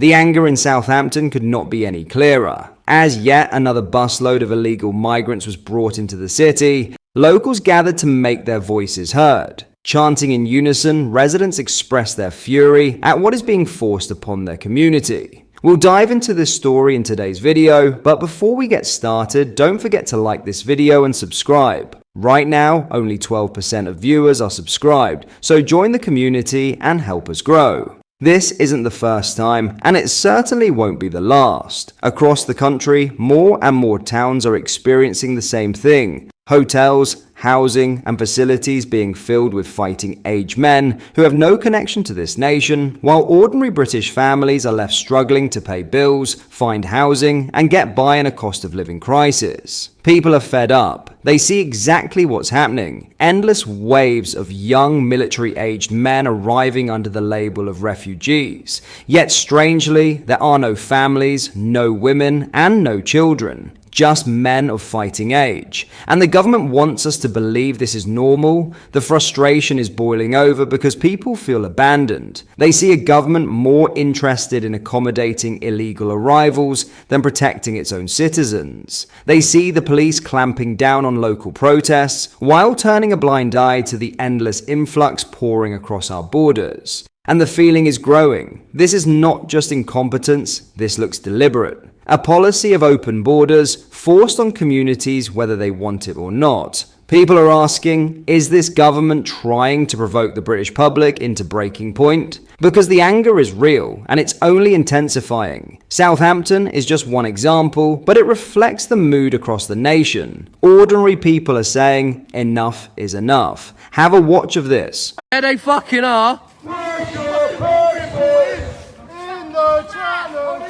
The anger in Southampton could not be any clearer. As yet another busload of illegal migrants was brought into the city, locals gathered to make their voices heard. Chanting in unison, residents expressed their fury at what is being forced upon their community. We'll dive into this story in today's video, but before we get started, don't forget to like this video and subscribe. Right now, only 12% of viewers are subscribed, so join the community and help us grow. This isn't the first time, and it certainly won't be the last. Across the country, more and more towns are experiencing the same thing. Hotels, housing, and facilities being filled with fighting-age men who have no connection to this nation, while ordinary British families are left struggling to pay bills, find housing, and get by in a cost of living crisis. People are fed up. They see exactly what's happening. Endless waves of young military-aged men arriving under the label of refugees. Yet strangely, there are no families, no women, and no children. Just men of fighting age. And the government wants us to believe this is normal. The frustration is boiling over because people feel abandoned. They see a government more interested in accommodating illegal arrivals than protecting its own citizens. They see the police clamping down on local protests while turning a blind eye to the endless influx pouring across our borders. And the feeling is growing. This is not just incompetence, this looks deliberate. A policy of open borders forced on communities whether they want it or not. People are asking, is this government trying to provoke the British public into breaking point? Because the anger is real, and it's only intensifying. Southampton is just one example, but it reflects the mood across the nation. Ordinary people are saying, enough is enough. Have a watch of this. Yeah, they fucking are.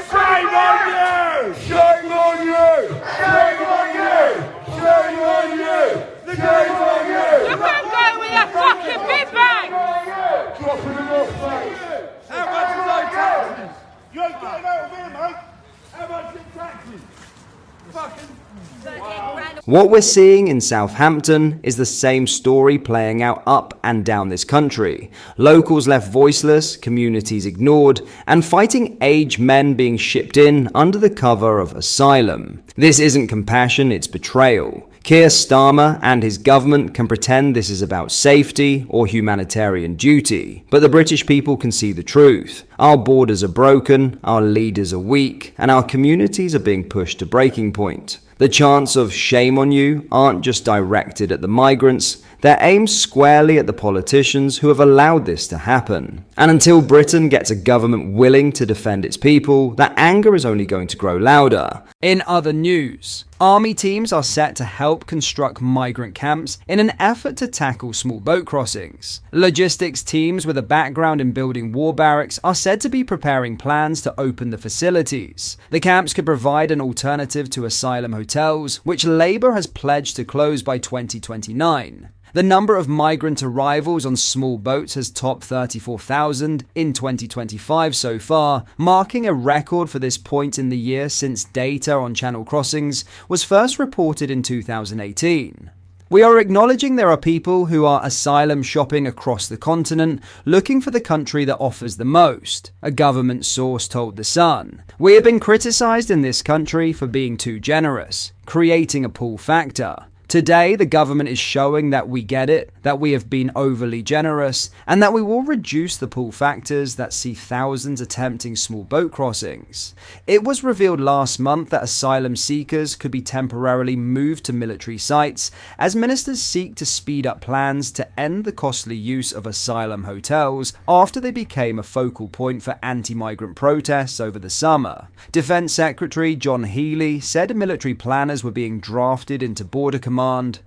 Shame on you! Shame on you! Shame on you! Shame on you! Shame on you! You can go with that fucking big bag! Dropping them off, mate! How much is those taxes? You ain't getting out of here, mate! How much is taxes? Fucking... What we're seeing in Southampton is the same story playing out up and down this country. Locals left voiceless, communities ignored, and fighting-age men being shipped in under the cover of asylum. This isn't compassion, it's betrayal. Keir Starmer and his government can pretend this is about safety or humanitarian duty, but the British people can see the truth. Our borders are broken, our leaders are weak, and our communities are being pushed to breaking point. The chants of shame on you aren't just directed at the migrants, they're aimed squarely at the politicians who have allowed this to happen. And until Britain gets a government willing to defend its people, that anger is only going to grow louder. In other news, army teams are set to help construct migrant camps in an effort to tackle small boat crossings. Logistics teams with a background in building war barracks are said to be preparing plans to open the facilities. The camps could provide an alternative to asylum hotels, which Labour has pledged to close by 2029. The number of migrant arrivals on small boats has topped 34,000 in 2025 so far, marking a record for this point in the year since data on channel crossings was first reported in 2018. We are acknowledging there are people who are asylum shopping across the continent, looking for the country that offers the most, a government source told The Sun. We have been criticised in this country for being too generous, creating a pull factor. Today, the government is showing that we get it, that we have been overly generous, and that we will reduce the pull factors that see thousands attempting small boat crossings. It was revealed last month that asylum seekers could be temporarily moved to military sites as ministers seek to speed up plans to end the costly use of asylum hotels after they became a focal point for anti-migrant protests over the summer. Defense Secretary John Healey said military planners were being drafted into Border Command,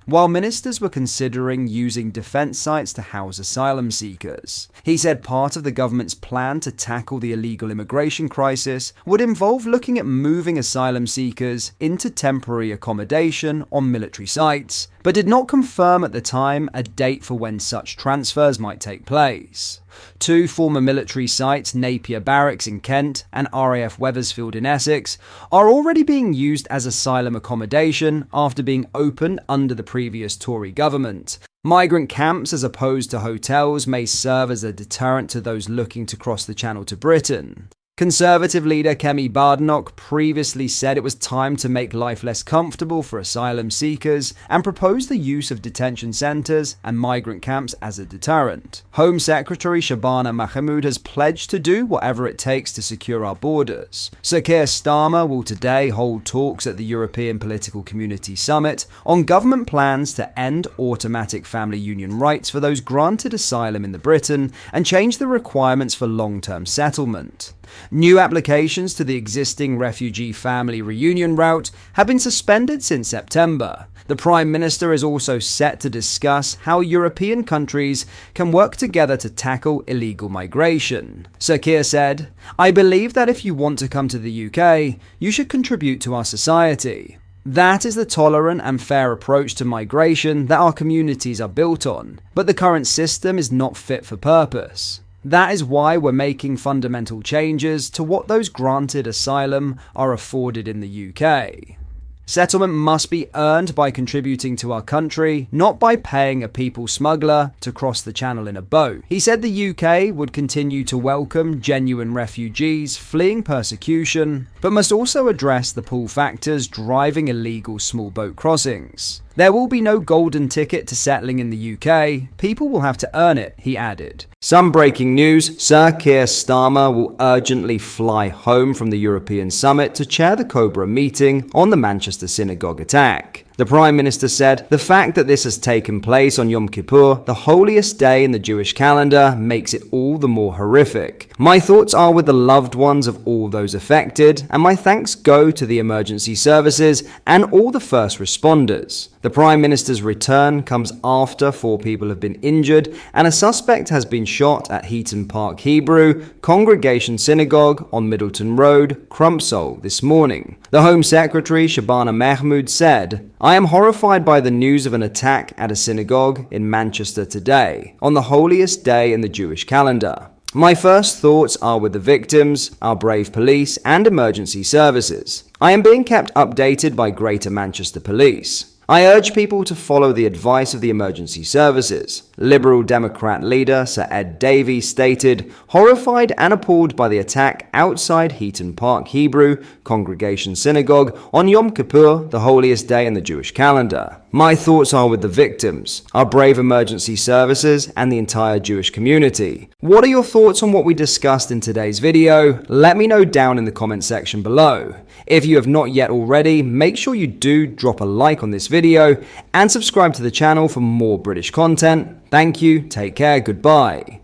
while ministers were considering using defense sites to house asylum seekers. He said part of the government's plan to tackle the illegal immigration crisis would involve looking at moving asylum seekers into temporary accommodation on military sites, but did not confirm at the time a date for when such transfers might take place. Two former military sites, Napier Barracks in Kent and RAF Wethersfield in Essex, are already being used as asylum accommodation after being opened under the previous Tory government. Migrant camps, as opposed to hotels, may serve as a deterrent to those looking to cross the Channel to Britain. Conservative leader Kemi Badenoch previously said it was time to make life less comfortable for asylum seekers and proposed the use of detention centers and migrant camps as a deterrent. Home Secretary Shabana Mahmood has pledged to do whatever it takes to secure our borders. Sir Keir Starmer will today hold talks at the European Political Community Summit on government plans to end automatic family union rights for those granted asylum in Britain and change the requirements for long-term settlement. New applications to the existing refugee family reunion route have been suspended since September. The Prime Minister is also set to discuss how European countries can work together to tackle illegal migration. Sir Keir said, "I believe that if you want to come to the UK, you should contribute to our society. That is the tolerant and fair approach to migration that our communities are built on, but the current system is not fit for purpose. That is why we're making fundamental changes to what those granted asylum are afforded in the UK. Settlement must be earned by contributing to our country, not by paying a people smuggler to cross the channel in a boat." He said the UK would continue to welcome genuine refugees fleeing persecution, but must also address the pull factors driving illegal small boat crossings. "There will be no golden ticket to settling in the UK. People will have to earn it," he added. Some breaking news: Sir Keir Starmer will urgently fly home from the European Summit to chair the Cobra meeting on the Manchester synagogue attack. The Prime Minister said, "The fact that this has taken place on Yom Kippur, the holiest day in the Jewish calendar, makes it all the more horrific. My thoughts are with the loved ones of all those affected, and my thanks go to the emergency services and all the first responders." The Prime Minister's return comes after 4 people have been injured and a suspect has been shot at Heaton Park Hebrew Congregation Synagogue on Middleton Road, Crumpsall, this morning. The Home Secretary Shabana Mahmood said, "I am horrified by the news of an attack at a synagogue in Manchester today, on the holiest day in the Jewish calendar. My first thoughts are with the victims, our brave police and emergency services. I am being kept updated by Greater Manchester Police. I urge people to follow the advice of the emergency services." Liberal Democrat leader Sir Ed Davey stated, "Horrified and appalled by the attack outside Heaton Park Hebrew Congregation Synagogue on Yom Kippur, the holiest day in the Jewish calendar. My thoughts are with the victims, our brave emergency services, and the entire Jewish community." What are your thoughts on what we discussed in today's video? Let me know down in the comment section below. If you have not yet already, make sure you do drop a like on this video and subscribe to the channel for more British content. Thank you, take care, goodbye.